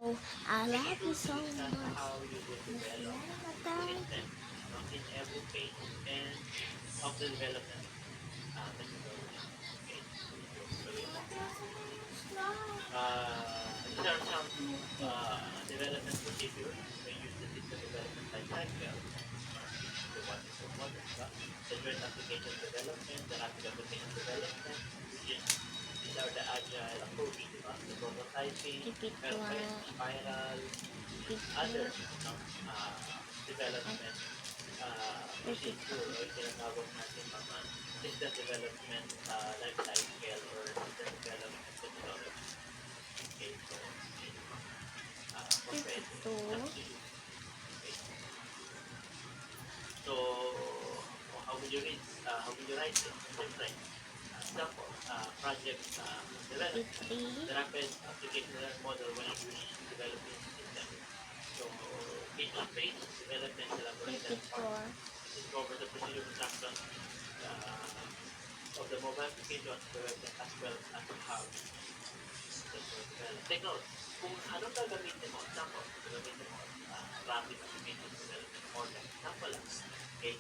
I love you so That's much. how you will develop systems in every phase and of the development methodology. Okay, so yun lang. These are some development procedures we use the system development life cycle. The what is the what, diba? The joint application development, the rapid application development, which is these are the agile approach, diba? The prototyping, perfect, spiral, and other no, development procedure or tinatawag natin mga system development life cycle or system development methodology. Okay, so yun yung mga comprehensive steps to use. Okay. So, how will you read? How will you write it? Siyempre, example, project development. The rapid application model when used in developing system. So, phase, development, collaboration, part. Discover the procedure instruction of the mobile application development as well as how it will develop. Take note, kung anong gagamitin mo, example, gagamitin mo rapid application development model. Example lang. Okay?